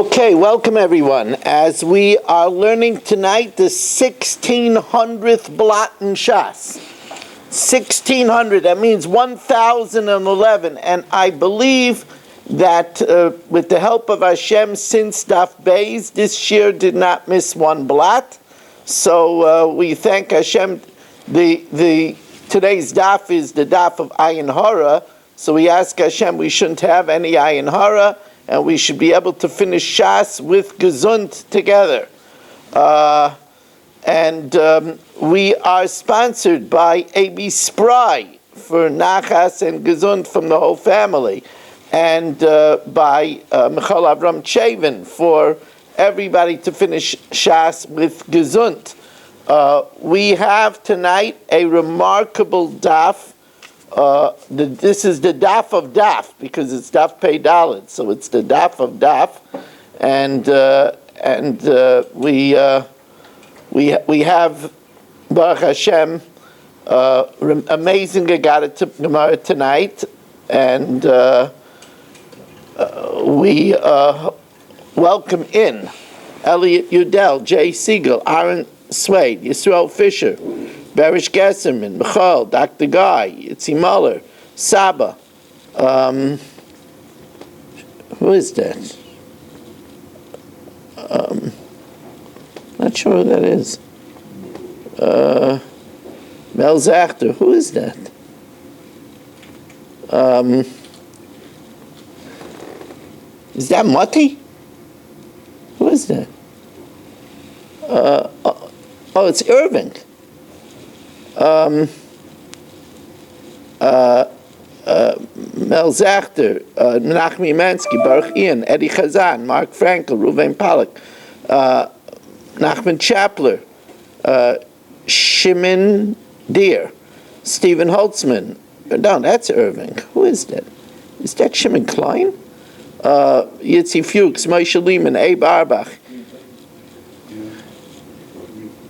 Okay, welcome everyone. As we are learning tonight the 1600th blot in Shas. 1600, that means 1011. And I believe that with the help of Hashem, since Daf Beis, this year did not miss one blot. So we thank Hashem. Today's Daf is the Daf of Ayin Hara. So we ask Hashem we shouldn't have any Ayin Hara, and we should be able to finish Shas with Gesund together. We are sponsored by A.B. Spry for Nachas and Gesund from the whole family, and by Michal Avram Chavin for everybody to finish Shas with Gesund. We have tonight a remarkable daf. This is the Daf of Daf, because it's Daf Pei Dalet, so it's the Daf of Daf, and we have Baruch Hashem amazing Gemara tonight, and we welcome in Elliot Udell, Jay Siegel, Aaron Swade, Yisrael Fisher, Barish Gesserman, Michal, Dr. Guy, Itzi Muller, Saba. Who is that? Not sure who that is. Mel Zachter. Who is that? Is that Mati? Who is that? Oh, it's Irving. Mel Zachter, Menachem Yemansky, Baruch Ian, Eddie Chazan, Mark Frankel, Ruvain Pollack, Nachman Chapler, Shimon Deer, Stephen Holtzman. No, that's Irving. Who is that? Is that Shimon Klein? Yitzi Fuchs, Moshe Lehman, Abe Arbach.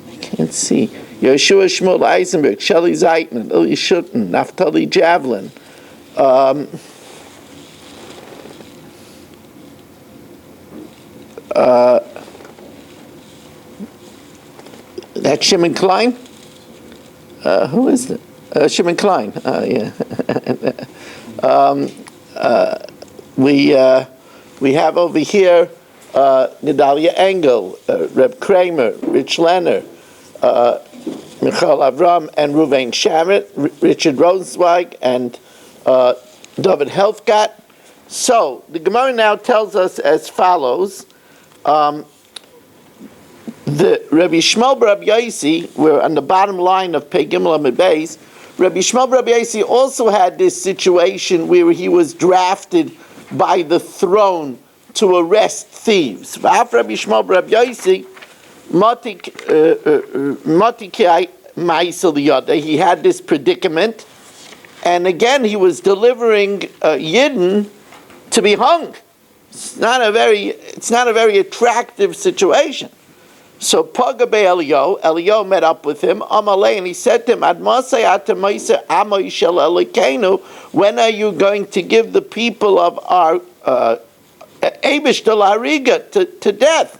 I can't see. Yeshua Shmuel Eisenberg, Shelley Zeitman, Ilya Schutten, Naftali Javelin. That's Shimon Klein? Who is that? Shimon Klein. Yeah. We have over here Gedalia Engel, Reb Kramer, Rich Lenner, Michal Avram and Ruvain Shamet, Richard Rosenzweig, and David Helfgott. So the Gemara now tells us as follows: the Rabbi Shmuel bar Rabbi Yosi, we're on the bottom line of Pei Gimel Amud Beis. Rabbi Shmuel bar Rabbi Yosi also had this situation where he was drafted by the throne to arrest thieves. V'af Rabbi Shmuel bar Rabbi Yosi, he had this predicament, and again he was delivering Yidden to be hung. It's not a very attractive situation. So Pagabe Elio met up with him, Amalei, and he said to him, when are you going to give the people of our Abish de la Riga to death?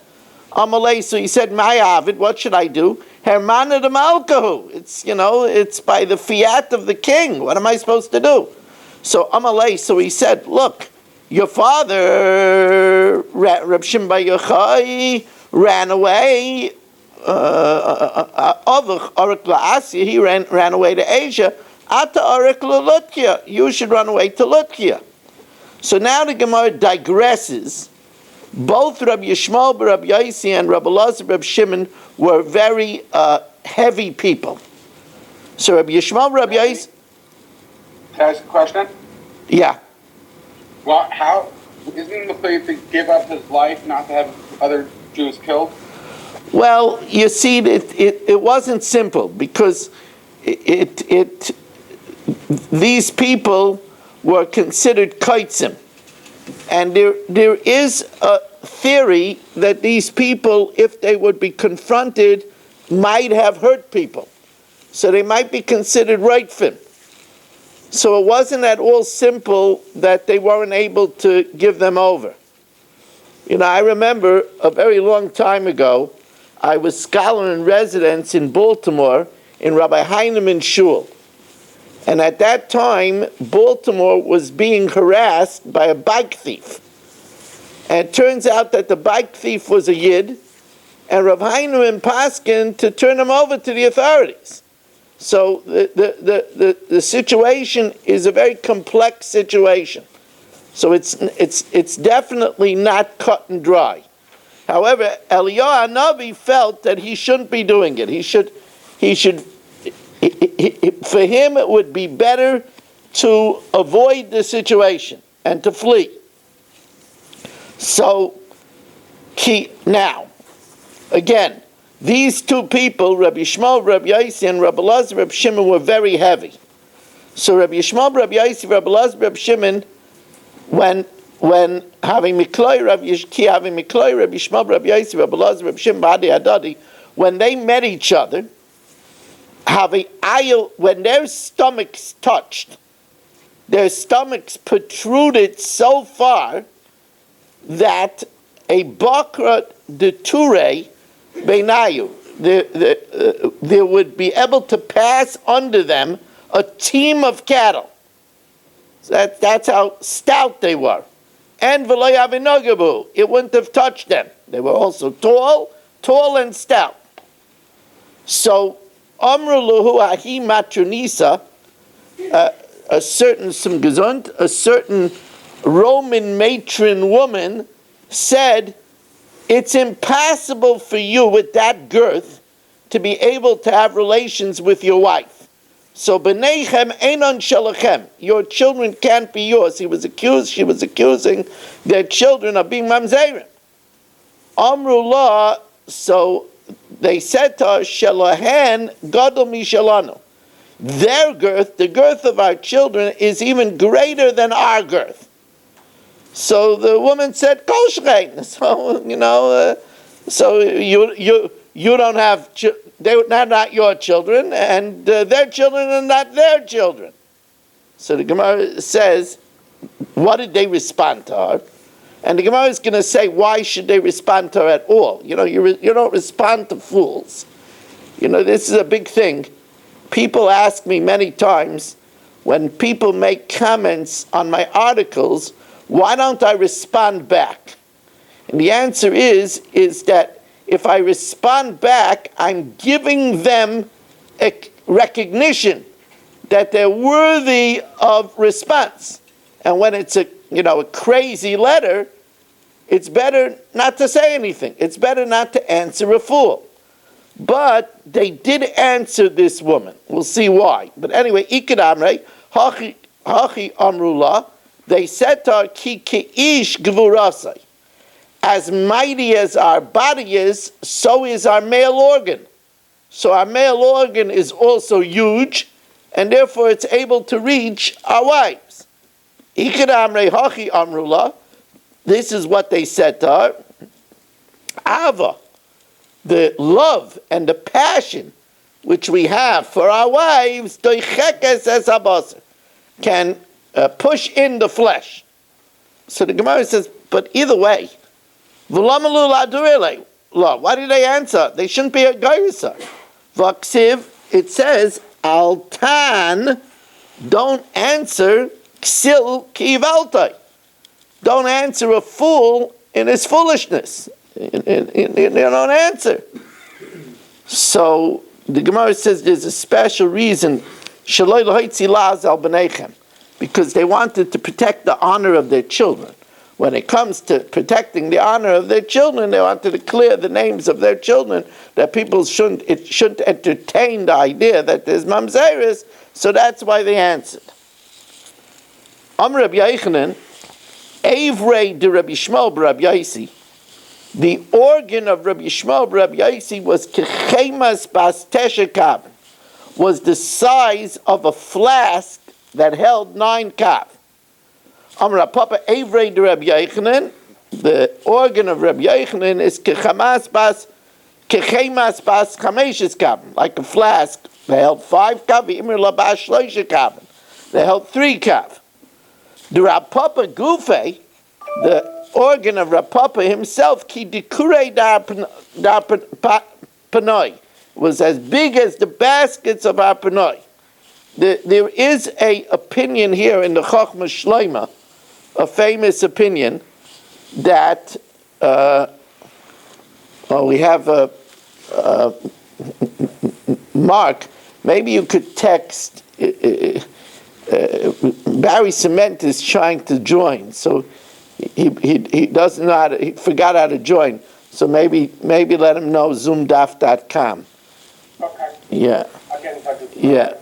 Amalei, so he said, my Avid, what should I do? Hermana de Malkahu. It's by the fiat of the king. What am I supposed to do? So Amalei, so he said, look, your father, Reb Shimon bar Yochai, ran away. He ran away to Asia. Ata Arik Lutkia. You should run away to Lutkia. So now the Gemara digresses. Both Rabbi Yishmael bar Rabbi Yosi and Rabbi Elazar bar Rabbi Shimon were very heavy people. So Rabbi Yishmael bar Rabbi Yosi. Can I ask a question? Yeah. Well, how isn't the place to give up his life not to have other Jews killed? Well, you see, it wasn't simple because these people were considered kaitzim. And there is a theory that these people, if they would be confronted, might have hurt people. So they might be considered reitfim. So it wasn't at all simple that they weren't able to give them over. I remember a very long time ago, I was scholar in residence in Baltimore in Rabbi Heineman's shul. And at that time, Baltimore was being harassed by a bike thief. And it turns out that the bike thief was a Yid, and Rav Heinemann paskin to turn him over to the authorities. So the situation is a very complex situation. So it's definitely not cut and dry. However, Eliyahu Hanavi felt that he shouldn't be doing it. For him, it would be better to avoid the situation and to flee. So, now, again, these two people, Rabbi Yishmael, Rabbi Yossi, and Rabbi Elazar, Rabbi Shimon, were very heavy. So Rabbi Yishmael, Rabbi Yossi, Rabbi Elazar, Rabbi Shimon, when having Mikloi, Rabbi Yishmael, Rabbi Yossi, Rabbi Elazar, Rabbi Shimon, Badi Adadi, when they met each other, when their stomachs touched, their stomachs protruded so far that a bakra de ture beinayu, there would be able to pass under them a team of cattle. So that's how stout they were. And v'lo yavinogabu, it wouldn't have touched them. They were also tall and stout. So Amru luhu ahi matronisa, a certain Roman matron woman said, it's impossible for you with that girth to be able to have relations with your wife. So b'neichem einon shalachem, your children can't be yours. She was accusing their children of being mamzerim. Amru la, so they said to her, shalahen gadol mishalanu. Their girth, the girth of our children, is even greater than our girth. So the woman said, "Koshrein." So you don't have. They're not your children, and their children are not their children. So the Gemara says, what did they respond to her? And the Gemara is going to say, why should they respond to her at all? You don't respond to fools. This is a big thing. People ask me many times, when people make comments on my articles, why don't I respond back? And the answer is that if I respond back, I'm giving them a recognition that they're worthy of response. And when it's a crazy letter, it's better not to say anything. It's better not to answer a fool. But they did answer this woman. We'll see why. But anyway, Ikad Amrei, Hachi Amrullah, they said to her, Ki ish gvurasai. As mighty as our body is, so is our male organ. So our male organ is also huge, and therefore it's able to reach our wives. Ikad Amrei, Hachi Amrullah, this is what they said to her. Ava, the love and the passion which we have for our wives, can push in the flesh. So the Gemara says, but either way, why did they answer? They shouldn't be a gairisa. Vaksiv, it says, Altan, don't answer ksil kivaltai. Don't answer a fool in his foolishness. You don't answer. So the Gemara says there's a special reason, because they wanted to protect the honor of their children. When it comes to protecting the honor of their children, they wanted to clear the names of their children, that people shouldn't entertain the idea that there's mamzeris, so that's why they answered. Rabbi Yochanan, Evrei de Rabbi Yishmael Rabbi Yossi, the organ of Rabbi Yishmael Rabbi Yossi was kechemas bas tesha kav, was the size of a flask that held 9 kav. Amra Papa Evrei de Rabbi Yochanan, the organ of Rabbi Yochanan is kechemas bas chameshes kav, like a flask that held 5 kav. Imir labas shloisha kav, they held 3 kav. The Rav Papa Gufe, the organ of Rav Papa himself, ki dikure dar panoi, was as big as the baskets of our panoi. There is a opinion here in the Chochmah Shleima, a famous opinion, that we have Mark. Maybe you could text. Barry Cement is trying to join, so he doesn't know how to. He forgot how to join. So maybe let him know zoomdaf.com. Okay. Yeah. I'll get in touch with you. Yeah.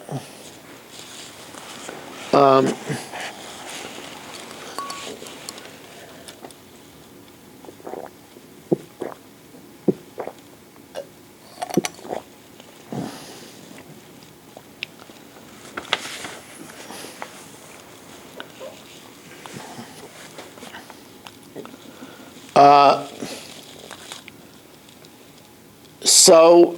So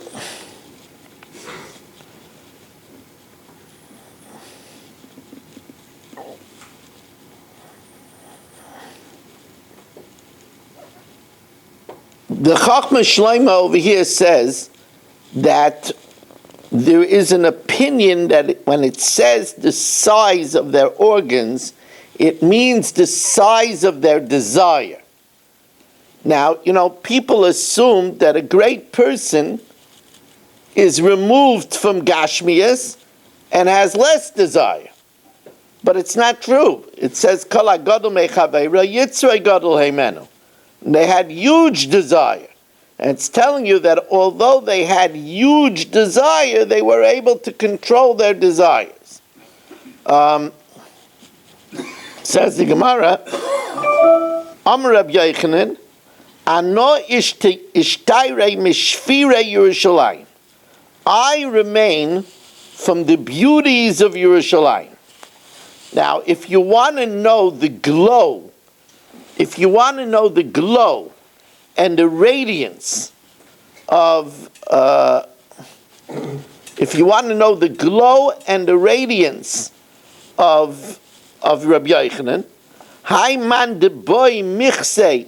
the Chochmah Shleima over here says that there is an opinion that when it says the size of their organs, it means the size of their desire. Now, people assume that a great person is removed from Gashmias and has less desire. But it's not true. It says, Kol hagadol mechaveira yitzrei gadol heimenu. They had huge desire. And it's telling you that although they had huge desire, they were able to control their desires. Says the Gemara, Amar Rab Yochanan, Ano ishtayrei mishfirei Yerushalayim. I remain from the beauties of Yerushalayim. Now, if you want to know the glow, and the radiance of, Rabbi Yochanan, Hayman de boy michsei.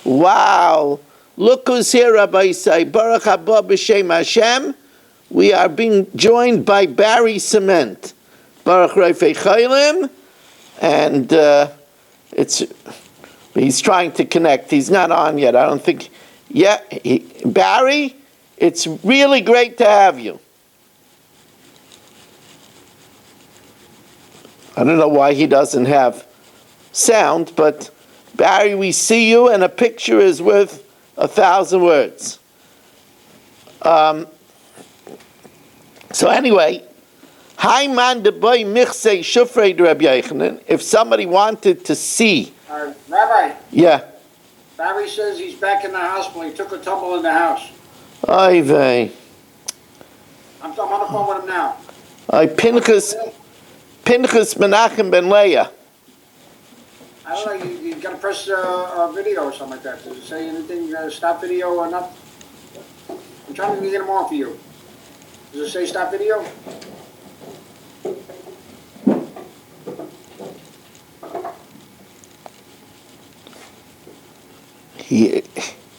Wow! Look who's here, Rabbi Yisai. Baruch haba b'shem Hashem. We are being joined by Barry Cement. Baruch Reifei Chaylim, and he's trying to connect. He's not on yet. I don't think. Yeah, Barry, it's really great to have you. I don't know why he doesn't have sound, but Barry, we see you, and a picture is worth 1,000 words. So anyway, if somebody wanted to see, Rabbi. Yeah. Barry says he's back in the hospital. He took a tumble in the house. Oy vey. I'm on the phone with him now. Pinchas Menachem ben Leah. I don't know. You got to press a video or something like that. Does it say anything? Stop video or not? I'm trying to get him on for you. Does it say stop video?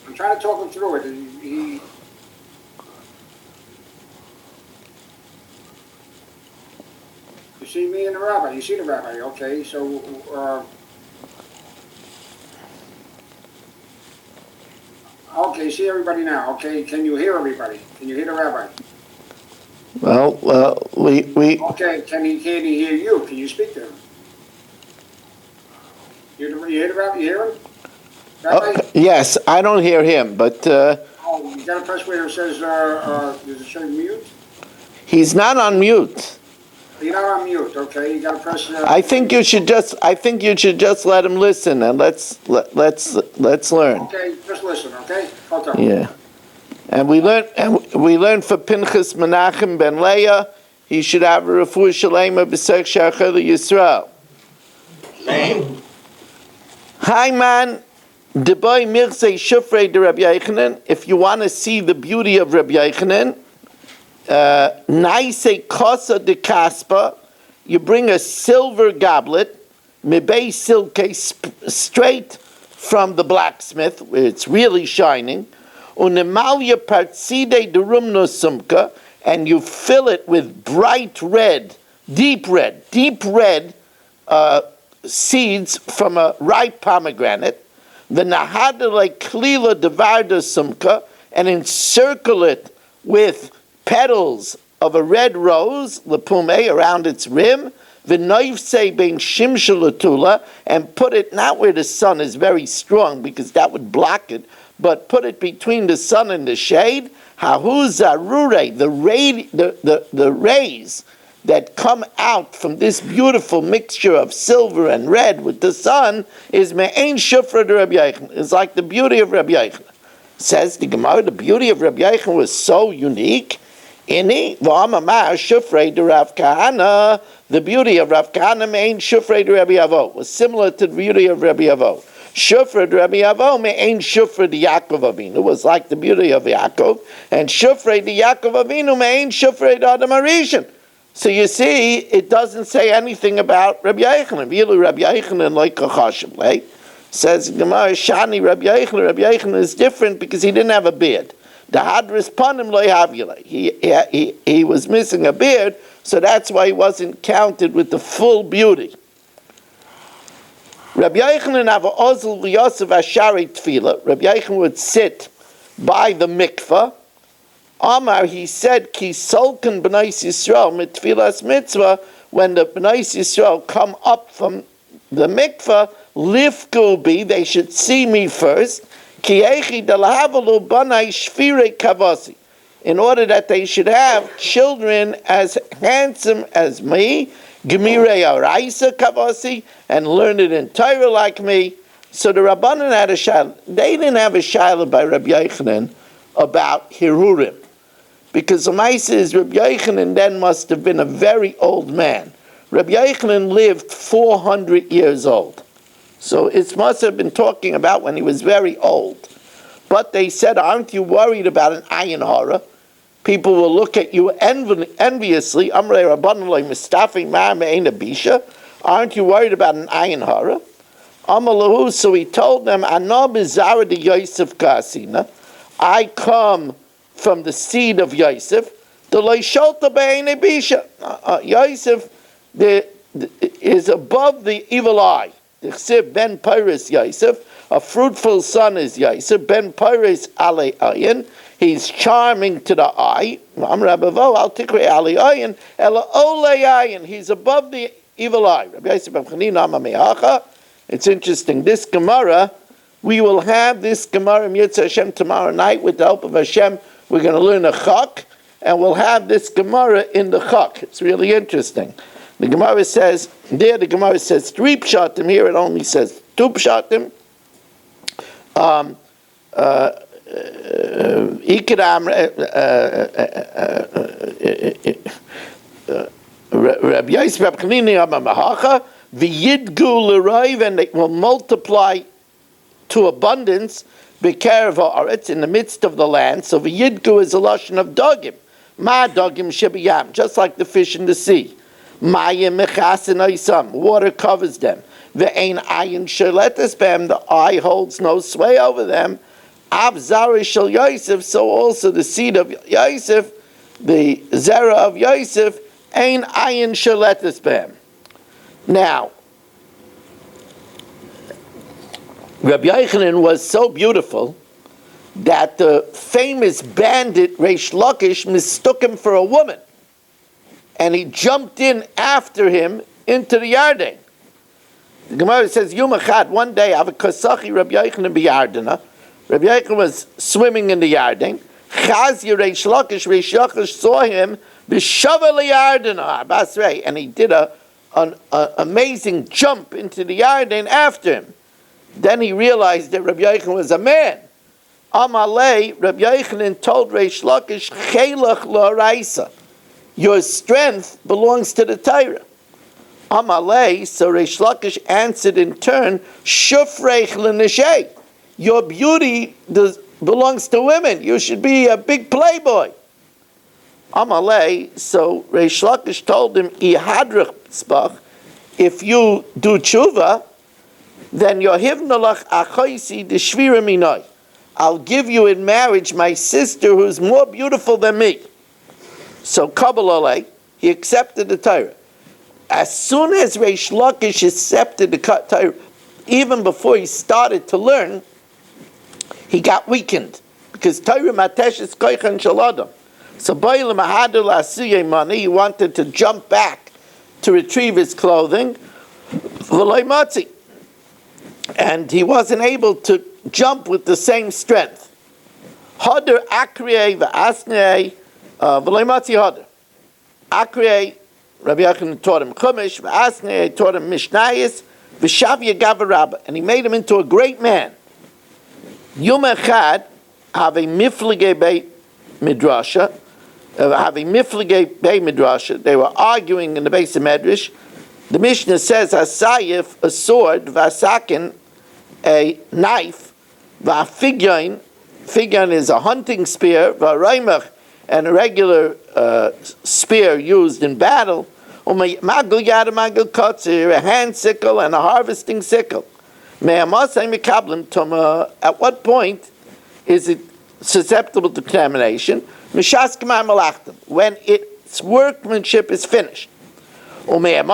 I'm trying to talk him through it. You see me and the rabbi. You see the rabbi. Okay, so okay, see everybody now. Okay, can you hear everybody? Can you hear the rabbi? Well, we. Okay, can he hear you? Can you speak to him? You hear the rabbi? You hear him? Yes, I don't hear him, but. You got to press where it says. Does it say mute? He's not on mute. You're not on mute. Okay, you got to press. I think you should just let him listen, and let's learn. Okay, just listen. Okay, hold on. Yeah, and we learn for Pinchas Menachem ben Leah, he should have a refuah shalema b'sech shachar Yisrael. Hi man. Deboy Mirzei Shufrei de Rabbi Yochanan. If you want to see the beauty of Rabbi Yochanan, Naise Kosa de Kaspa, you bring a silver goblet, Mibei Silke, straight from the blacksmith, where it's really shining. Unemalya partside derumno sumka, and you fill it with bright red, deep red seeds from a ripe pomegranate. The nahadale klila devarda sumka, and encircle it with petals of a red rose, lepume, around its rim. The noivse being shimshalatula, and put it not where the sun is very strong, because that would block it, but put it between the sun and the shade. Hahu zarure, the rays that come out from this beautiful mixture of silver and red with the sun is me'ein shufra de Rabbi Yochanan. It's like the beauty of Rabbi Yochanan. Says the Gemara, the beauty of Rabbi Yochanan was so unique. Ini v'amamar shufrei de Rav Kahana. The beauty of Rav Kahana me'ein shufrei de Rabbi Avo was similar to the beauty of Rabbi Avo. Shufra de Rabbi Avo me'ein shufra de Yaakov Avinu was like the beauty of Yaakov, and shufrei de Yaakov Avinu me'ein shufrei de Adam HaRishon. So you see, it doesn't say anything about Rabbi Yochanan. Vilu Rabbi Yochanan like Kachashim, right? Says Gemara, Shani Rabbi Yochanan. Rabbi Yochanan is different because he didn't have a beard. The hadris panim lo havile. He was missing a beard, so that's why he wasn't counted with the full beauty. Rabbi Yochanan have a ozel v'yosef ashari tefillah. Rabbi Yochanan would sit by the mikvah. Amar, he said, Ki solken b'nai Yisrael mitfilas mitzvah, when the b'nai Yisrael come up from the mikvah, lifku bi, they should see me first, Ki echi delahavalu b'nai shvirei kavasi, in order that they should have children as handsome as me, gemirei araisa kavasi, and learn it in Torah like me. So the Rabbanan had a shayla. They didn't have a shayla by Rabbi Yochanan about Hirurim, because the Maisa is Rabbi Yochanan then must have been a very old man. Rabbi Yochanan lived 400 years old. So it must have been talking about when he was very old. But they said, aren't you worried about an ayin hara? People will look at you enviously. Amrei Rabbanan lo mistafi ma me'ein abisha. Aren't you worried about an ayin hara? Amalahu, so he told them, Ana bizara de Yosef kasina. I come from the seed of Yosef. The loisholta be'ein abisha. Yosef is above the evil eye. The chsiv ben Peiris Yosef. A fruitful son is Yosef. Ben Peiris ale ayin. He's charming to the eye. I'm Rabavo, I'll tikre ale ayin. Ela ole ayin. He's above the evil eye. Rabbi Yosef ben Chanina ama me'acha. It's interesting. This Gemara, we will have this Gemara Mitzvah Hashem tomorrow night with the help of Hashem. We're going to learn a chak, and we'll have this Gemara in the chak. It's really interesting. The Gemara says, there the Gemara says 3 pshatim, here it only says 2 pshatim. Ikram Rabbi Yosef ben Chanina ama me'acha. V'yidgu l'roiv, and they will multiply to abundance, b'kerev ha'aretz, in the midst of the land. So v'yidgu is a lashon of dogim. Ma dogim shebiyam, just like the fish in the sea. Mayim mechasin oisam, water covers them. Ve'ein ayin sheletes b'hem, the eye holds no sway over them. Av zara shel Yosef, so also the seed of Yosef, the zera of Yosef, ein ayin sheletes b'hem. Now, Rabbi Yochanan was so beautiful that the famous bandit Reish Lakish mistook him for a woman, and he jumped in after him into the Yarden. The Gemara says, Yom Echad, one day, Avakasachi Rabbi Yochanan b'Yardena. Rabbi Yochanan was swimming in the Yarden. Chazir Reish Lakish saw him b'shava l'Yardena, Basrei, and he did an amazing jump into the Yarden after him. Then he realized that Rabbi Yochanan was a man. Amalei, Rabbi Yochanan told Reish Lakish, Chelach l'Oraisa, your strength belongs to the Torah. Amalei, so Reish Lakish answered in turn, Shufreich l'Neshei, your beauty belongs to women. You should be a big playboy. Amalei, so Reish Lakish told him, Ihadrich spach, if you do tshuva, then yohivnalach achoisi de shvira minoi. I'll give you in marriage my sister who's more beautiful than me. So Kabbalah, he accepted the Torah. As soon as Reish Lakish accepted the Torah, even before he started to learn, he got weakened. Because Torah matesh is koichan shaladam. So Ba'il Mahadul Asiyeh money, he wanted to jump back to retrieve his clothing. V'loi matzi. And he wasn't able to jump with the same strength. Hadar akriyeh v'asnei v'loi matzi hadar. Akriyeh, Rabbi Yochanan taught him Chumash, v'asnei taught him Mishnayos, v'shavya gavarabba, and he made him into a great man. Yom echad have a mifligei bei midrasha, they were arguing in the base of Medrash. The Mishnah says, Hasayif, a sword, Vasakin, a knife, Vafigyain, Figyain is a hunting spear, Varaimach, and a regular spear used in battle, Magul Yada Magul Kotzir, a hand sickle and a harvesting sickle. At what point is it susceptible to contamination? When its workmanship is finished. And at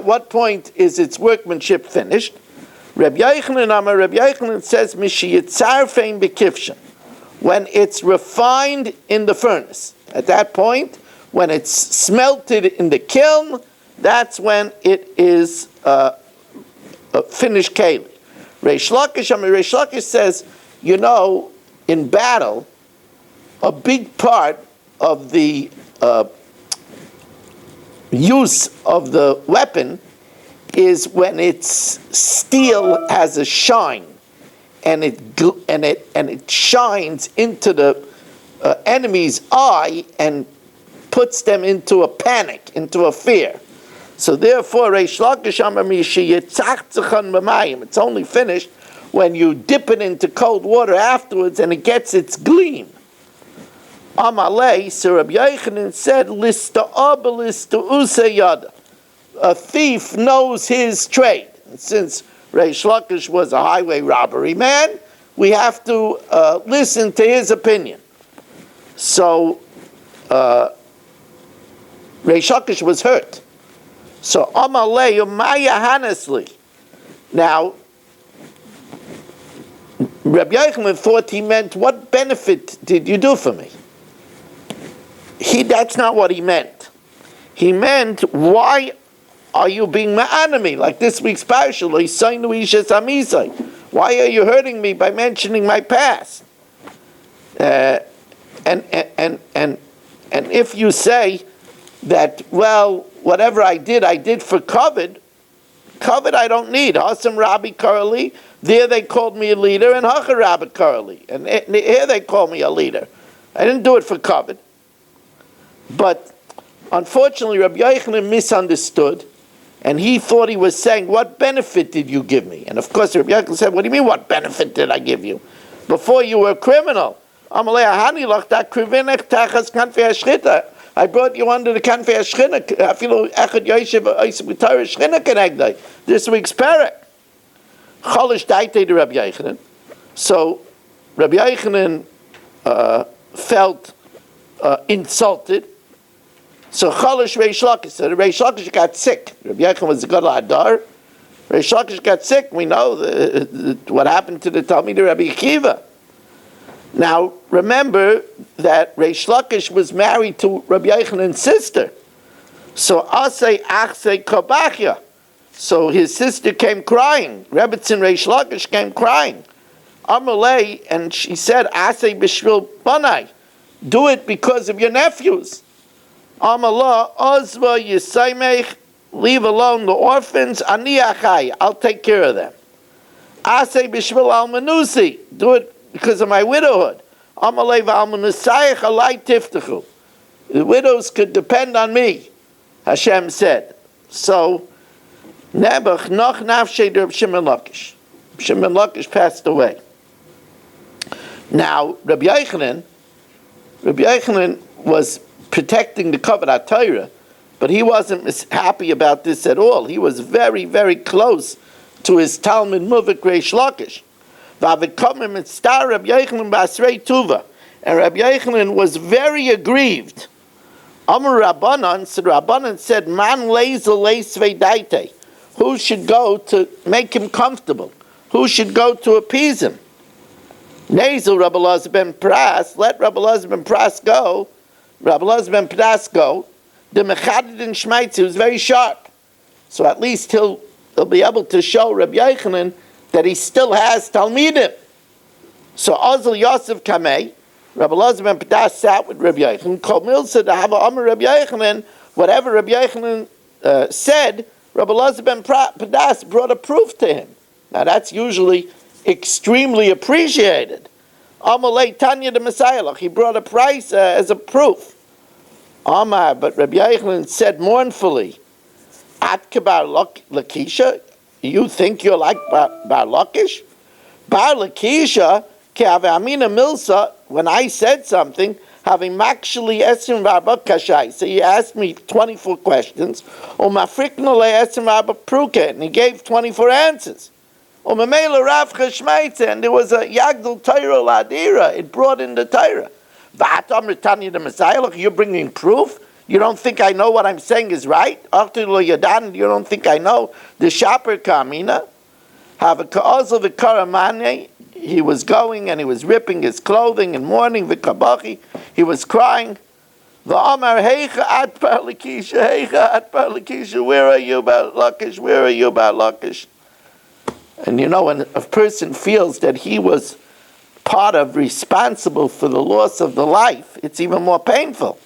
what point is its workmanship finished? Rabbi Yochanan says, when it's refined in the furnace. At that point, when it's smelted in the kiln, that's when it is finished keli. Reish Lakish says, in battle, a big part of the use of the weapon is when its steel has a shine, and it shines into the enemy's eye and puts them into a panic, into a fear. So therefore, Reish Lakish Amar it's only finished when you dip it into cold water afterwards and it gets its gleam. Amalei, so Rabbi Yochanan said, Lista lista usayada. A thief knows his trade. And since Reish Lakish was a highway robbery man, we have to listen to his opinion. So Reish Lakish was hurt. So Amalei Umaya Hanesli. Now Rabbi Yochanan thought he meant, what benefit did you do for me? That's not what he meant. He meant, why are you being my enemy? Like this week's parashah, why are you hurting me by mentioning my past? And if you say that, well, whatever I did for covet I don't need. Hasam Rabbi Karali, there they called me a leader, and Hacha Rabbi Karali, and here they call me a leader. I didn't do it for covet. But unfortunately, Rabbi Yochanan misunderstood, and he thought he was saying, what benefit did you give me? And of course, Rabbi Yochanan said, what do you mean, what benefit did I give you? Before you were a criminal. I brought you under the Kanfei Ashchina. This week's parak. Cholish daite to Rabbi Yochanan. So Rabbi Yochanan felt insulted. So Cholish Reish Lakish. So Reish Lakish got sick. Rabbi Yochanan was a gadol hadar. Reish Lakish got sick. We know what happened to the Talmidei Rabbi Akiva. Now, remember that Reish Lakish was married to Rabbi Yochanan's sister. So, Asay Achsei Kabachya. So his sister came crying. Rebbetzin Reish Lakish came crying. Amalei, and she said, Asay B'shvil Banai. Do it because of your nephews. Amalah, Ozva Yisaymech, leave alone the orphans. Ani Achai, I'll take care of them. Asay B'shvil Almanusi. Do it because of my widowhood. Amalei v'almanusayich alai tiftechu. The widows could depend on me, Hashem said. So, Nebuch noch nafshei Reb Shimon Lakish. Shimon Lakish passed away. Now, Rabbi Yochanan was protecting the covenant Torah, But he wasn't happy about this at all. He was very, very close to his Talmud Muvik Reish Lakish. And Rabbi Yochanan was very aggrieved. Amar Rabbanan, so Rabbanan said, Man lezel leisvei. Who should go to make him comfortable? Who should go to appease him? Nezel Rabbi Elazar ben Pras, let Rabbi Elazar ben Pras go. Rabbi Elazar ben Pras go. The Mechadid in Shmeitz, he was very sharp. So at least he'll be able to show Rabbi Yochanan that he still has Talmidim. So Azal Yosef Kamei, Rabbi Elazar ben Pras sat with Rabbi Yochanan. Kol Milsa to have Amar Rabbi Yochanan, whatever Rabbi Yochanan said, Rabbi Elazar ben Pras brought a proof to him. Now that's usually extremely appreciated. Amalei Tanya the Messiah, he brought a price as a proof. Amar, but Rabbi Yochanan said mournfully, Atka Bar Lakisha, you think you're like Bar Lakish? Bar Lakisha, Amina Milsa, when I said something, having actually Esim Rabba Kashai, so he asked me 24 questions, Mafriknale Esim Rabba Pruke, and he gave 24 answers. Mamela Rav Chashmaitze, and there was a Yagdal Torah Ladira, it brought in the Torah. V'atam Ritanya the Messiah, look, you're bringing proof? You don't think I know what I'm saying is right? You don't think I know? The Shaper Kamina, have a Ka'azal V'karamane, he was going and he was ripping his clothing and mourning V'kabachi, he was crying. V'amar Heicha At Bar Lakisha, Heicha At Bar Lakisha, where are you about Lakish? Where are you about Lakish? And you know, when a person feels that he was part of responsible for the loss of the life, it's even more painful.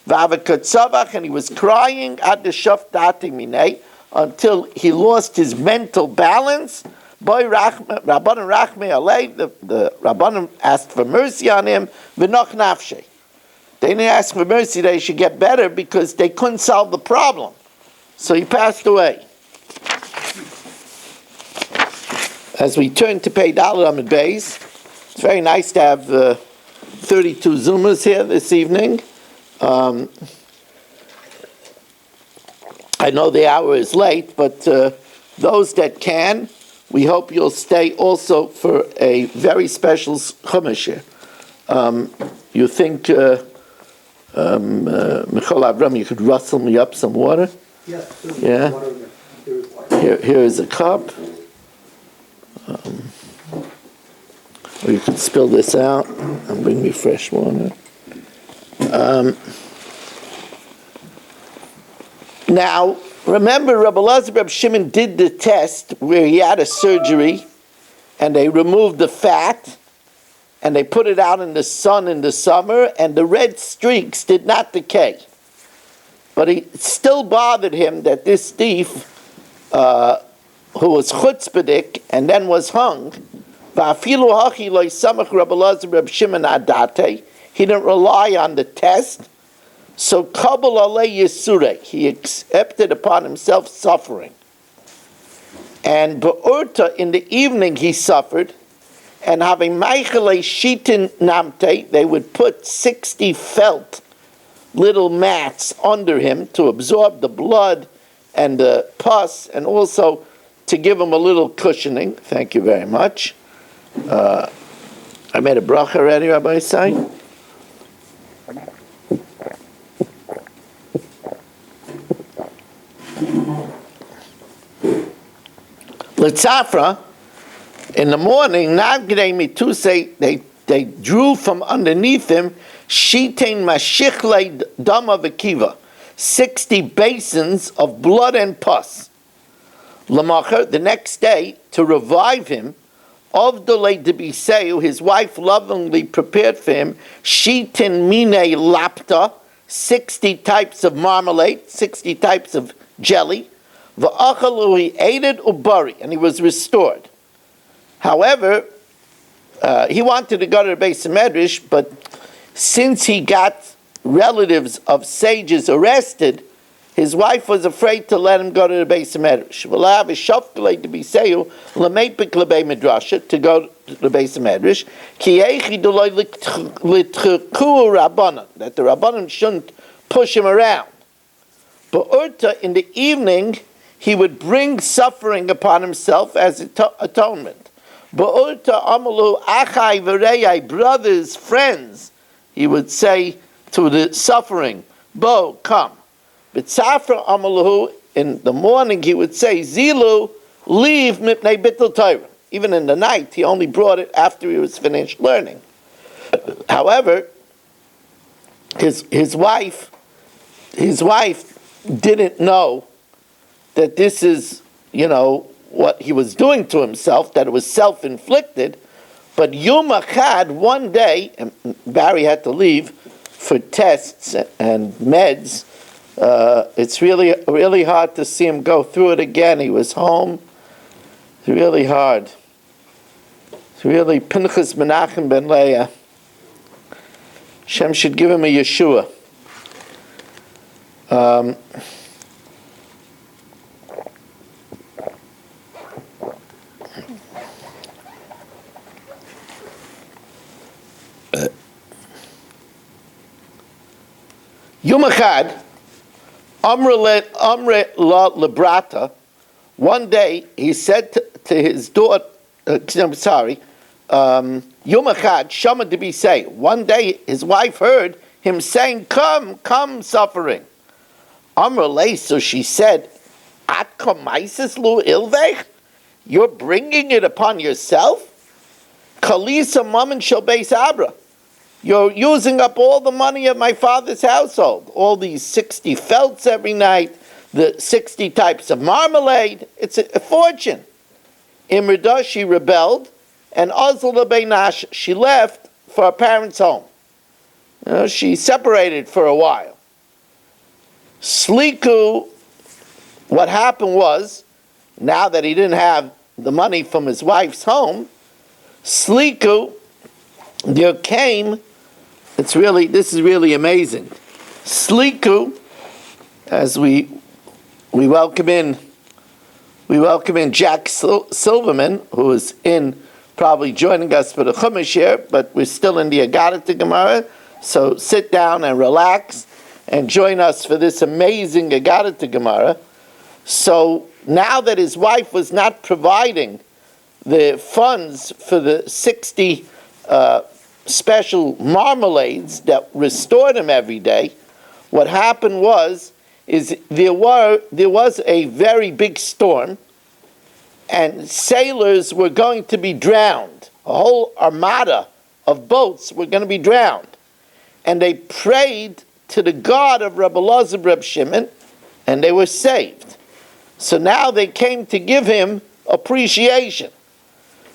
And he was crying at the Shaftati Minei until he lost his mental balance. Boy, Rabbanan Rachme Alei, the Rabbanan asked for mercy on him. V'noch nafshe. They didn't ask for mercy, they should get better because they couldn't solve the problem. So he passed away. As we turn to pay Dalet Amud Beis, it's very nice to have 32 Zumas here this evening. I know the hour is late, but those that can, we hope you'll stay also for a very special Chumash here. You think, Michal Avram, you could rustle me up some water? Yes. Yeah. Here is a cup. Or you could spill this out and bring me fresh water. Now, remember, Rabbi Elazar Reb Shimon did the test where he had a surgery, and they removed the fat, and they put it out in the sun in the summer, and the red streaks did not decay. But it still bothered him that this thief, who was chutzpahdik and then was hung, he didn't rely on the test, so kabul alei yisure, he accepted upon himself suffering. And be'urta, in the evening he suffered, and having meichele shitin namte, they would put 60 felt little mats under him to absorb the blood and the pus, and also to give him a little cushioning. Thank you very much. I made a bracha already, Rabbi Isai. Litzafra, in the morning, Nagdei Mituse, they drew from underneath him Shitein Mashichle Dama V'Kiva, 60 basins of blood and pus. Lamacher, the next day, to revive him, of the late Debiseu, his wife lovingly prepared for him Shitin Mine Lapta, 60 types of marmalade, 60 types of jelly. V'achalu, he ate it ubari, and he was restored. However, he wanted to go to the Beis Medrash, but since he got relatives of sages arrested, his wife was afraid to let him go to the Beis Medrash. To go to the Beis Medrash, that the Rabbanim shouldn't push him around. Ba'urta, in the evening, he would bring suffering upon himself as atonement. Ba'urta amalu achai v'rei, brothers, friends, he would say to the suffering, Bo, come. B'tzafra amalu, in the morning he would say, Zilu, leave mipnei bittul Torah. Even in the night, he only brought it after he was finished learning. However, his wife didn't know that this is, what he was doing to himself, that it was self-inflicted. But Yom Echad, one day, and Barry had to leave for tests and meds. It's really, really hard to see him go through it again. He was home. It's really hard. It's really Pinchas Menachem ben Leah. Hashem should give him a Yeshua. Yom Echad, Amre la Lebrata, one day he said to his daughter, Yom Echad, Shama to be say, one day his wife heard him saying, come, suffering. Amre le, so she said, At komaisis lu ilvech? You're bringing it upon yourself? Kalisa mammon shel beis abra. You're using up all the money of my father's household. All these 60 felts every night, the 60 types of marmalade. It's a fortune. Imrida, she rebelled, and Azla Beinash, she left for her parents' home. She separated for a while. Sliku, what happened was, now that he didn't have the money from his wife's home, Sliku, there came, this is really amazing. Sliku, as we welcome in Jack Silverman, who is probably joining us for the Chumash here, but we're still in the Agadata Gemara, so sit down and relax and join us for this amazing Agadata Gemara. So now that his wife was not providing the funds for the 60 special marmalades that restored him every day, what happened was there was a very big storm, and sailors were going to be drowned. A whole armada of boats were going to be drowned. And they prayed to the God of Rabbi Elazar Reb Shimon, and they were saved. So now they came to give him appreciation.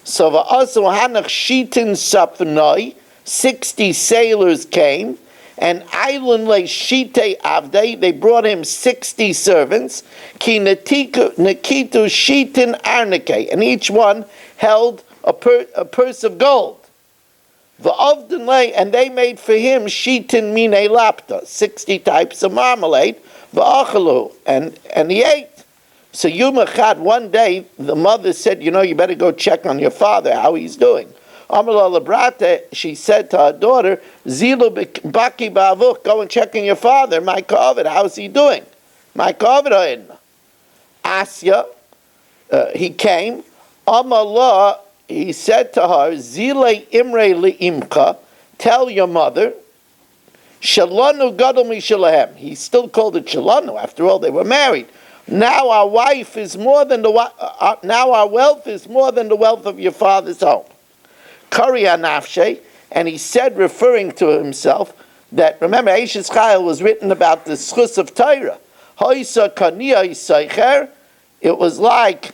So va'asu hanach shitin sapnoi, 60 sailors came, and Eilan le shite avdei, they brought him 60 servants, ki nakitu shitin arnike, and each one held a purse of gold. Va'avdin le, and they made for him shitin mine lapta, 60 types of marmalade, va'achalu, and he ate. So Yom Echad, one day, the mother said, you better go check on your father, how he's doing. Amala Labrate, she said to her daughter, Zilu baki ba'avuk, go and check on your father, my Kovid, how's he doing? My Kovid, Asya, he came. Amala, he said to her, Zile imre li'imcha, tell your mother, Shalanu gadol mishalahem. He still called it Shalanu, after all, they were married. Now our wife is more than now our wealth is more than the wealth of your father's home. Kariya nafshe, and he said, referring to himself, that remember, Eishes Chayil was written about the schus of Torah. Hoisa kaniya isaycher. It was like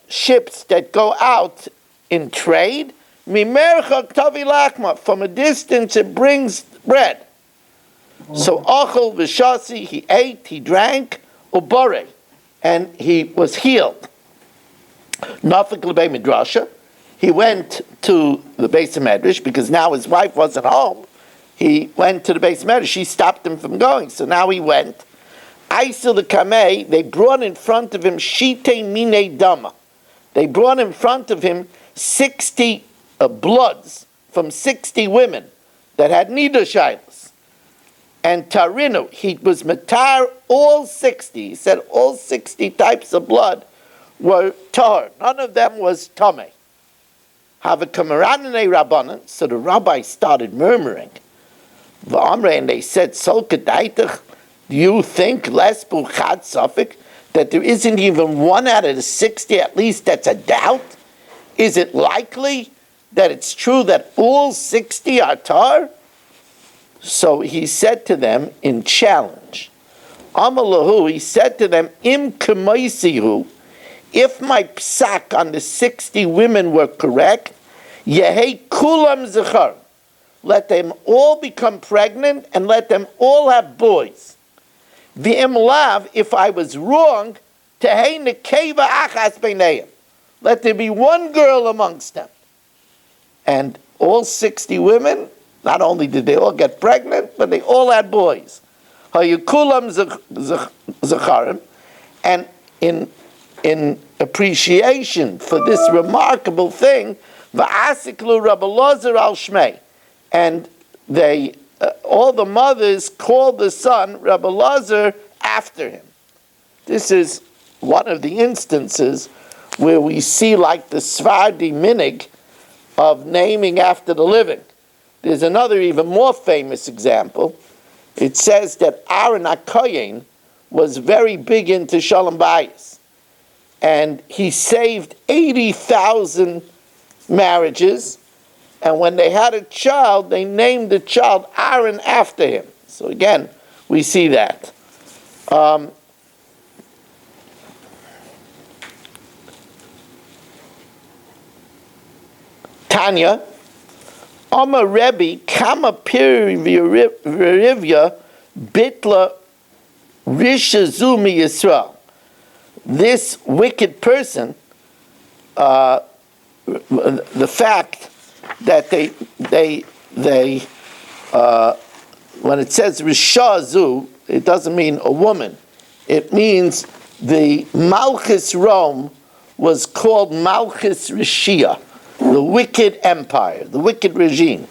ships that go out in trade. Mimercha tavi lakma. From a distance, it brings bread. So achol v'shasi, he ate, he drank. Ubare, and he was healed. Nafik lebei midrasha, he went to the Beis Medrash because now his wife wasn't home. He went to the Beis Medrash. She stopped him from going, so now he went. Aisel the kamei, they brought in front of him shite mine dama. They brought in front of him 60 bloods from 60 women that had nidashaylas. and tarinu. He was matar all 60. He said all 60 types of blood were tar. None of them was tameh. Have a kamaranane rabbanan. So the rabbi started murmuring. V'amre, and they said, Sol kedaitach, do you think less buchad safik, that there isn't even one out of the 60 at least that's a doubt? Is it likely that it's true that all 60 are tar? So he said to them in challenge, Amalahu, he said to them, Im kemaisihu, if my psak on the 60 women were correct, Yehei kulam zechar, let them all become pregnant and let them all have boys. V'im lav, if I was wrong, tehei nekeva achas beineim, let there be one girl amongst them. And all 60 women, not only did they all get pregnant, but they all had boys. Hayukulam zecharim, and in appreciation for this remarkable thing, va'asiklu Rabbi Elazar al Shmei, and they all the mothers called the son Rabbi Elazar after him. This is one of the instances where we see like the Sephardi minig of naming after the living. There's another even more famous example. It says that Aaron HaKohen was very big into Shalom Bayis, and he saved 80,000 marriages, and when they had a child, they named the child Aaron after him. So again, we see that. Tanya, Amar Rebbe, Kama Pirivya Bitla Rishazumi Yisrael. This wicked person, the fact that they when it says Rishazu, it doesn't mean a woman. It means the Malchus Rome was called Malchus Rishia, the wicked empire, the wicked regime.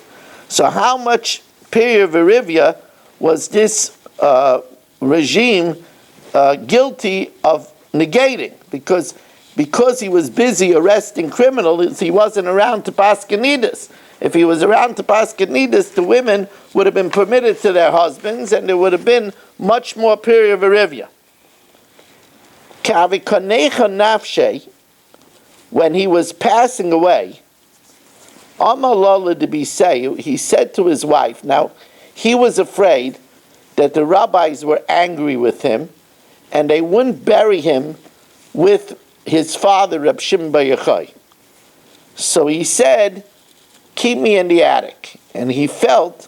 So how much Pirivya was this regime guilty of negating? Because he was busy arresting criminals, he wasn't around to Paskanidis. If he was around to Paskanidis, the women would have been permitted to their husbands, and there would have been much more Pirivya. Kavikonecha nafshe, when he was passing away, Amalala to be say, he said to his wife, now he was afraid that the rabbis were angry with him, and they wouldn't bury him with his father, Reb Shimon bar Yochai. So he said, keep me in the attic. And he felt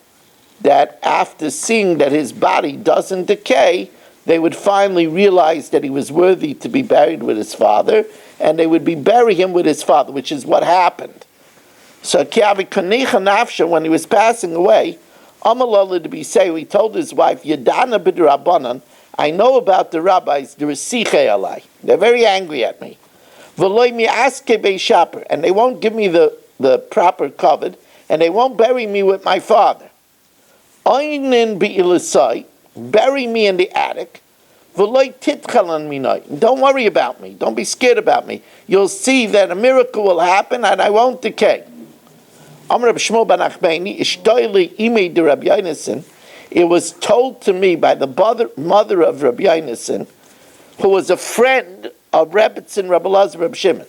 that after seeing that his body doesn't decay, they would finally realize that he was worthy to be buried with his father, and they would bury him with his father, which is what happened. So when he was passing away, Amalala to be say, he told his wife, Yadana b'drabanan, I know about the rabbis, they're very angry at me. And they won't give me the proper covet, and they won't bury me with my father. Bury me in the attic. Don't worry about me. Don't be scared about me. You'll see that a miracle will happen and I won't decay. It was told to me by the mother of Rabbi Yonasan, who was a friend of Rebbetzin Rabbi Elazar Reb Shimon.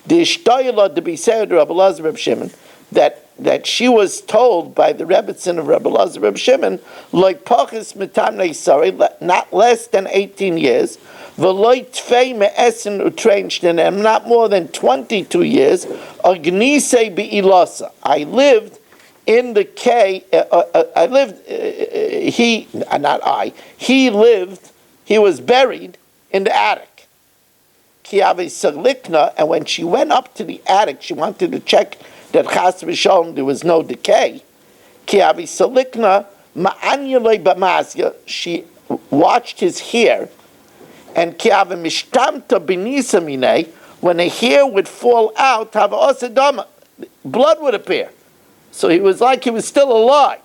The Ishtoyla to be said to Rabbi Elazar Reb Shimon that she was told by the Rebbetzin of Rabbi Elazar Reb Shimon, like pachis mitamnei sari, not less than 18 years, v'loy tfei me'esen utrenchten, and not more than 22 years, agnisei be'ilasa. I lived in the he was buried in the attic. And when she went up to the attic, she wanted to check that chas v'shalom there was no decay. She watched his hair, and when the hair would fall out, blood would appear. So he was like he was still alive.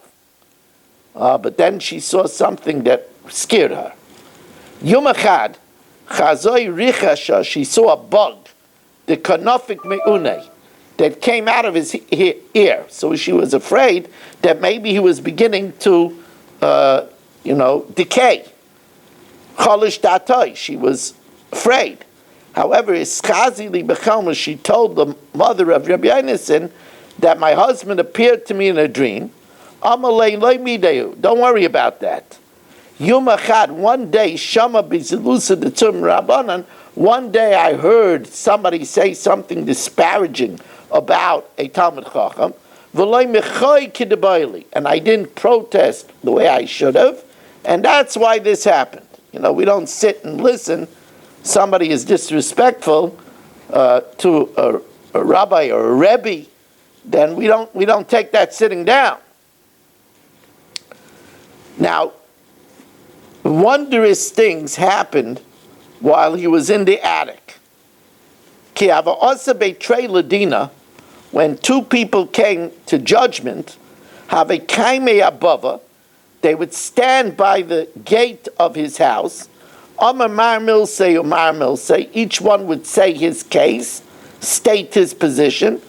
But then she saw something that scared her. Yom Echad, Chazoi Richasha, she saw a bug, the Kanofik Me'une, that came out of his ear. So she was afraid that maybe he was beginning to, decay. Cholish Datoi, she was afraid. However, Ischazili Bechalma, she told the mother of Rabbi Yonason that my husband appeared to me in a dream. Amalei loy mideu. Don't worry about that. Yom Echad, one day, Shama Bizilusa Detum Rabbanan, one day I heard somebody say something disparaging about a Talmud Chacham, v'loy mechoy kidebayli, and I didn't protest the way I should have, and that's why this happened. We don't sit and listen. Somebody is disrespectful to a rabbi or a rebbe, then we don't take that sitting down. Now, wondrous things happened while he was in the attic. Ki hava betrei ladina, when two people came to judgment, have a kaimei abava, they would stand by the gate of his house. Amar mar milsei, each one would say his case, state his position,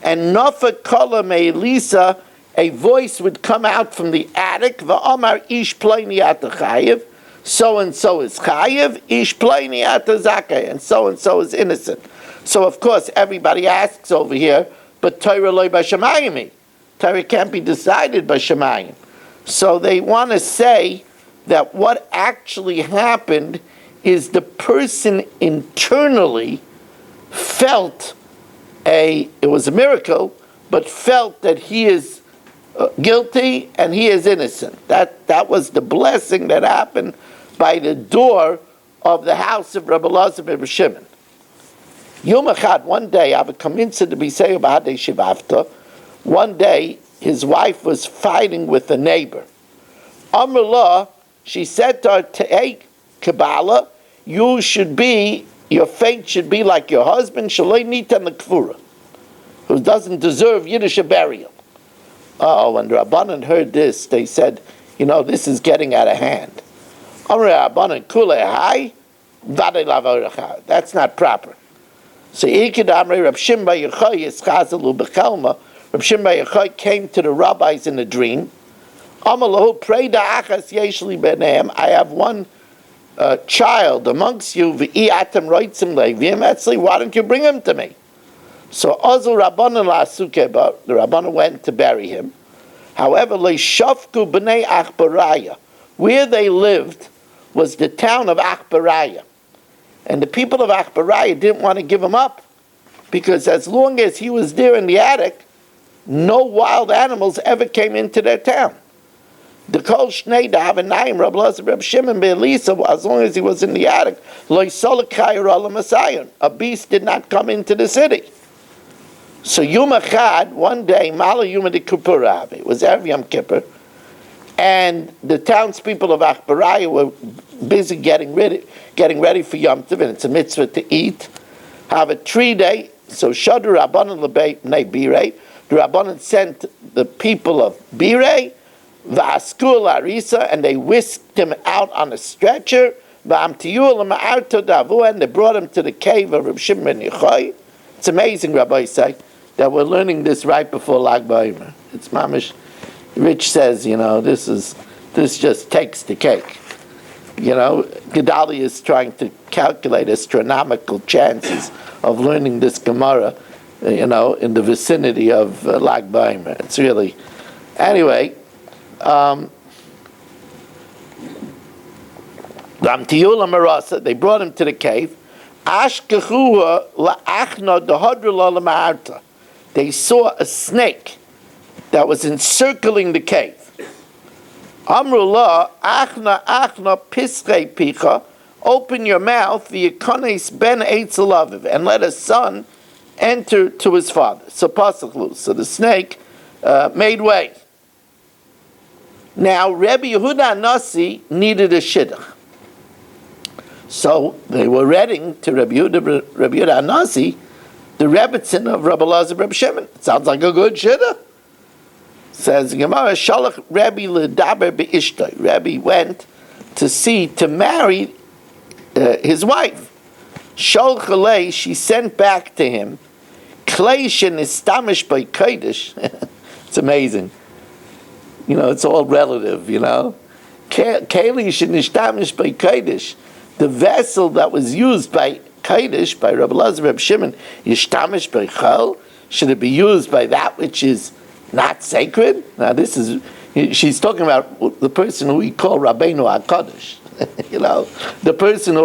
and nafa kala me'elisa, a voice would come out from the attic. Va'amar ish pleini ata chayiv, so and so is chayiv. Ish pleini ata zakay, and so is innocent. So of course everybody asks over here, but Torah loy b'shamayim. Torah can't be decided by Shemayim. So they want to say that what actually happened is the person internally felt it was a miracle, but felt that he is guilty and he is innocent. That was the blessing that happened by the door of the house of Rabbi Elazar ben Shimon. Yom Echad, one day, I would come into the Bisei B'Hadei Shivavta. One day, his wife was fighting with a neighbor. Amrullah, she said to her, "Hey, Kabbalah, your fate should be like your husband, Shaloi Nitan L'Kfura, who doesn't deserve Yiddish burial." Oh, when the Rabbanan heard this, they said, this is getting out of hand. That's not proper. So Rab Shimon bar Yochai came to the rabbis in a dream. I have one child amongst you. Why don't you bring him to me? So the Rabbanan went to bury him. However, where they lived was the town of Achbaraya. And the people of Achbaraya didn't want to give him up, because as long as he was there in the attic, no wild animals ever came into their town. The Kol Shnei Davanayim, Rabbi Elazar, Rabbi Shimon Be'elisa, as long as he was in the attic, a beast did not come into the city. So Yom Echad, one day, Mala Yom Kippur, it was Erev Yom Kippur, and the townspeople of Achbaraya were busy getting ready for Yom Tov, and it's a mitzvah to eat. Have a 3 day. So Shadu Rabbanan Lebeit Bnei Birei. The Rabbanan sent the people of Birei, V'askul Arisa, and they whisked him out on a stretcher. V'amtiyu l'ma'arto davu, and they brought him to the cave of Reb Shimon ben Yochai. It's amazing, Rabbi say, that we're learning this right before Lag BaOmer. It's mamish. Rich says, this just takes the cake. Gedalia is trying to calculate astronomical chances of learning this Gemara, in the vicinity of Lag BaOmer. It's really, anyway. They brought him to the cave. They saw a snake that was encircling the cave. Amrullah, achna pisrei picha, open your mouth, v'yikones ben eitzelaviv, and let a son enter to his father. So pasachlu. So the snake made way. Now Rabbi Yehuda Nasi needed a shidduch. So they were reading to Rabbi Yehuda Nasi, the Rebbitzin of Rabbi Elazar Reb Shimon. It sounds like a good shidduch. Says Gemara, Shalach Rabbi ledaber be'ishtoi. Rabbi went to marry his wife. Shol chalei, she sent back to him. Klei shenistamish by kodesh. It's amazing. You know, it's all relative. You know, Keli shenistamish by kodesh. The vessel that was used by kodesh, by Rabbi Elazar, Rabbi Shimon, yishtamish by chol. Should it be used by that which is not sacred? Now this is, she's talking about the person who we call Rabbeinu HaKadosh. You know, the person who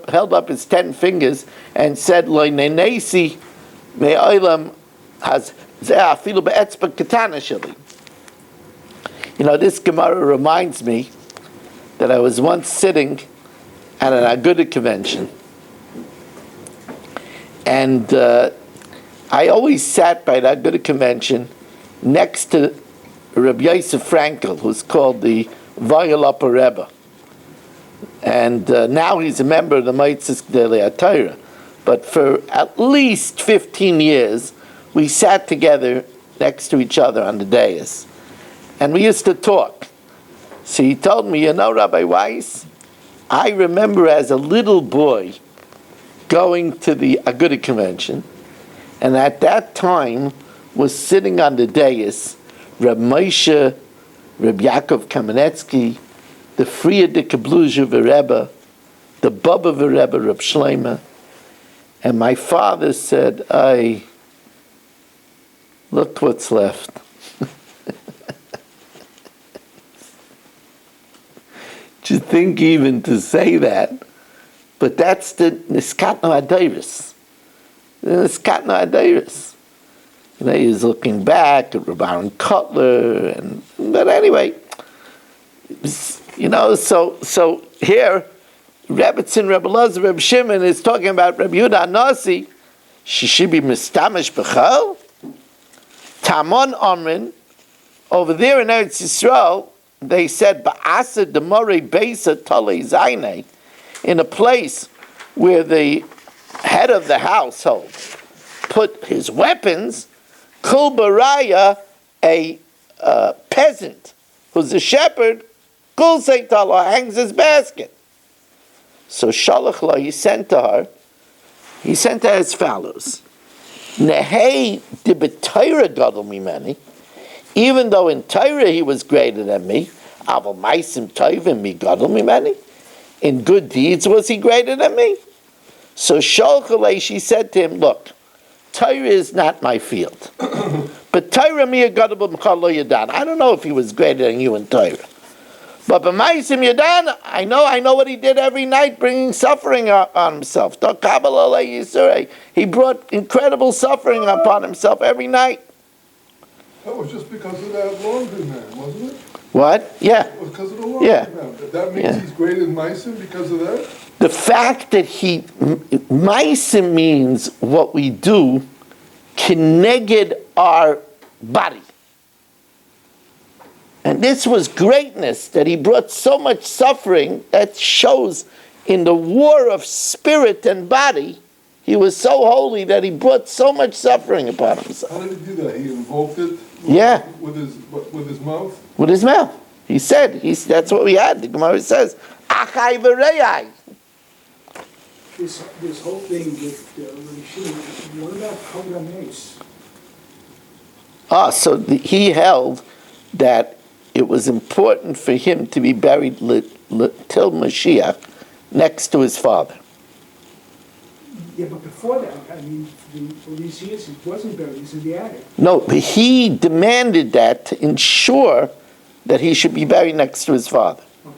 held up his 10 fingers and said, Lo nenesi me'olam has afilu be'etzba katana sheli. You know, this Gemara reminds me that I was once sitting at an Aguda convention, and I always sat by the Aguda convention next to Rabbi Yosef Frankel, who's called the Vayalapa Rebbe. And now he's a member of the Moetzes Gedolei HaTorah. But for at least 15 years, we sat together next to each other on the dais. And we used to talk. So he told me, you know, Rabbi Weiss, I remember as a little boy going to the Aguda convention, and at that time was sitting on the dais Reb Moshe, Reb Yaakov Kamenetsky, the Frierdiker Bluzhever Rebbe, the Bava Rebbe, Reb Shlomo. And my father said, look what's left. To think even to say that, but that's the Niskatno Adairis. Niskatno Adairis. You know, he's looking back at Reb Aaron Kotler, but anyway, you know, so here, Rebbetzin, Rebbe Elazar, Reb Shimon is talking about Reb Yehuda Nasi. She should be mistamish b'chol. Tamon Omrin, over there in Eretz Yisrael, they said ba'asa demore beisa tolei zaynei, in a place where the head of the household put his weapons. Kul baraya, a peasant who's a shepherd, kul seitala, hangs his basket. So Shalach La, he sent to her as follows: Nehei di b'Torah gadol mimeni, even though in Torah he was greater than me, aval maisim tovim mi gadol mimeni, in good deeds was he greater than me? So Shalach La, she said to him, look, Torah is not my field, but Torah mi gadol b'mchal lo yadan. I don't know if he was greater than you in Torah. But b'maisim yadan, I know what he did every night, bringing suffering on himself. He brought incredible suffering upon himself every night. That was just because of that laundry man, wasn't it? What? Yeah. It was because of the laundry man. That means he's greater than Meisim because of that? The fact that Meisim means what we do keneged our body. And this was greatness, that he brought so much suffering that shows in the war of spirit and body, he was so holy that he brought so much suffering upon himself. How did he do that? He invoked it with his mouth? With his mouth. He said, that's what we had. The Gemara says, Achai v'reyai. This whole thing with Rishon, what about Kavod HaMeis? So he held that it was important for him to be buried till Mashiach next to his father. Yeah, but before that, I mean, for these years, he wasn't buried, he's in the attic. No, but he demanded that to ensure that he should be buried next to his father. Okay.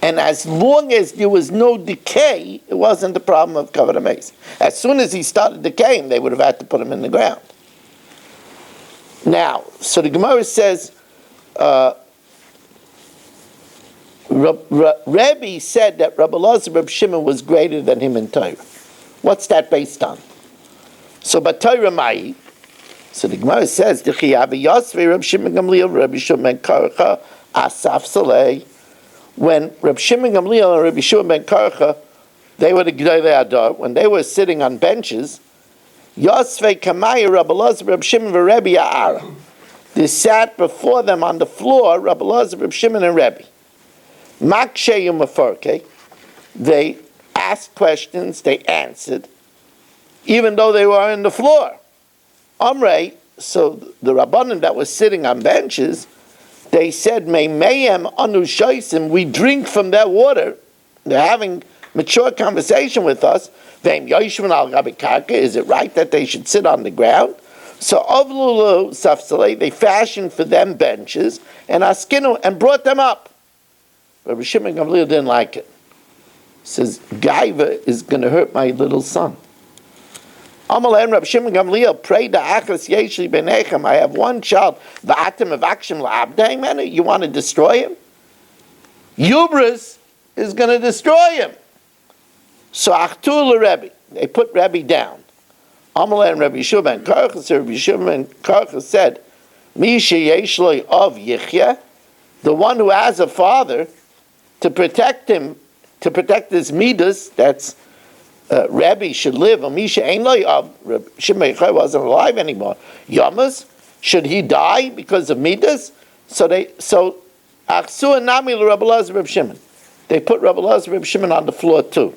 And as long as there was no decay, it wasn't the problem of Kavod HaMeis. As soon as he started decaying, they would have had to put him in the ground. Now, so the Gemara says, Rebbe said that Rabbi Elazar, Reb Shimon was greater than him in Torah. What's that based on? So, but Torah Mai. So the Gemara says, "D'chi Avi Yosvei Reb Shimon Gamliel, Reb Shimon ben Karcha, Asaf Salei." When Reb Shimon Gamliel and Reb Shimon ben Karcha, they were the Gedolei Adar, when they were sitting on benches, Yosvei Kamaya Rabbi Elazar, Reb Shimon v'Rebbe Ya'ara. They sat before them on the floor, Rabbi Elazar, Rabbi Shimon, and Rebbe. Maksheyum Mefarke. They asked questions, they answered, even though they were on the floor. Amrei, so the Rabbanim that was sitting on benches, they said, Me'mayem anu shoisim, we drink from their water. They're having mature conversation with us. Ve'im yoshvin al gabi karka, is it right that they should sit on the ground? So Ovlulu Safsalei, they fashioned for them benches, and Askinu, and brought them up. Rabbi Shimon Gamliel didn't like it. He says, Gaiva is going to hurt my little son. Amalei Rabbi Shimon Gamliel prayed to Achas Yeshli Benechem, I have one child, V'atem avakshim la'abdei, you want to destroy him? Hubris is going to destroy him. So Achtul Rebbe, they put Rebbe down. Amalei and Rabbi Shimon Karchas said, Misha Yeshloi of Yichya, the one who has a father, to protect him, to protect his midas, that's Rebbe should live. Misha Einloi of Shimon wasn't alive anymore. Yamas, should he die because of midas? So Achsu and Nami Rabbi Elazar Rabbi Shimon. They put Rabbi Elazar Rabbi Shimon on the floor too.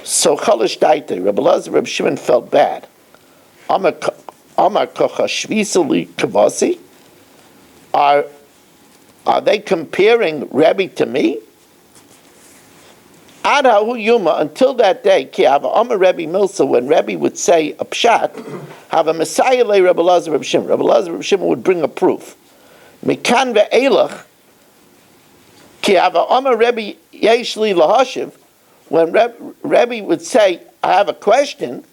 So Chalish Daite, Rabbi Elazar Rabbi Shimon felt bad. Amar Kocha Shvisali Kavasi. Are they comparing Rebbe to me? Adahu Yuma, until that day, Ki Hava Amar Rebbe Milsa, when Rebbe would say a pshat, have a Messiah lay Rabbi Elazar Rabbi Shimon. Rabbi Elazar Rabbi Shimon would bring a proof. Mikan ve'elach, Ki Hava Amar Rebbe Yeshli Lahashiv, when Rebbe would say, I have a question,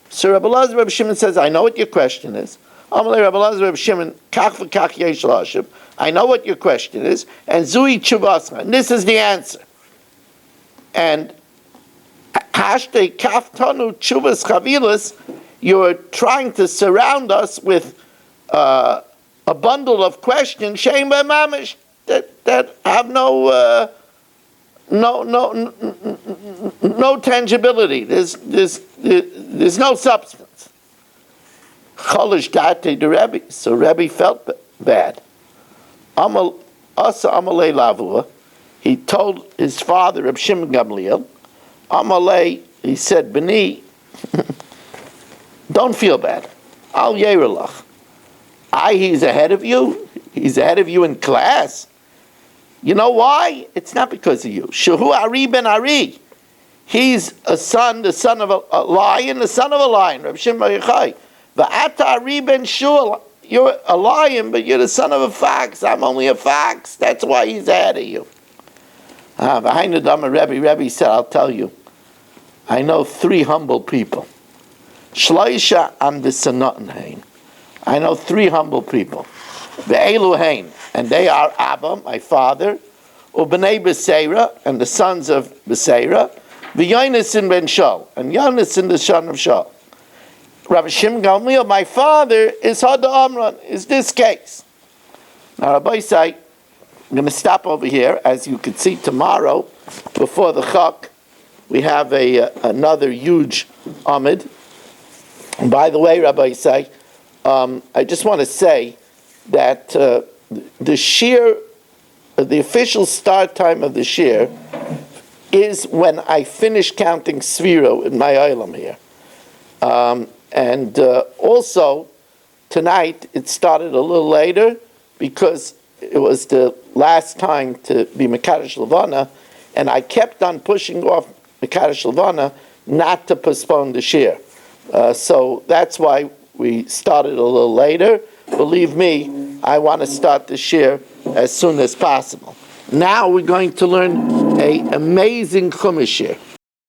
so Rabbi Elazar Rabbi Shimon says, I know what your question is. Amalei Rabbi Elazar Rabbi Shimon, Kach v'kach yesh lahashiv, I know what your question is, and Zui Chuvascha, and this is the answer. And Hashte Kaftanu Chuvas Chavilas, you're trying to surround us with a bundle of questions, Shem Mamish, that have no tangibility. There's no substance. Cholish Date the Rebbe. So Rebbe felt bad. Asa Amalei Lavua. He told his father, Reb Shimon Gamliel, Amalei, he said, B'ni, don't feel bad. Al Yerelach. He's ahead of you. He's ahead of you in class. You know why? It's not because of you. Shehu Ari ben Ari. He's the son of a lion, the son of a lion. Reb Shimon Yochai. V'ata Ari ben Shul. You're a lion, but you're the son of a fox. I'm only a fox. That's why he's ahead of you. Behind the Dama Rebbe said, I'll tell you, I know 3 humble people. Shloisha and the Sanotenhain. I know 3 humble people. The Eluhain, and they are Abba, my father, Ubnei Beseira, and the sons of Beseira, the Yonason ben Shaul, and Yonason the son of Shaul. Rabbi Shimon Gamliel, my father, is Hada Amran, is this case. Now, Rabbi say, I'm going to stop over here. As you can see tomorrow, before the Chak, we have another huge Amid. And by the way, Rabbi say, I just want to say that the shir, the official start time of the shir, is when I finish counting Sfiro in my Olam here. And also, tonight, it started a little later because it was the last time to be Mekadosh Levana, and I kept on pushing off Mekadosh Levana not to postpone the shir. So that's why we started a little later. Believe me, I want to start the shir as soon as possible. Now we're going to learn an amazing Chumash shir.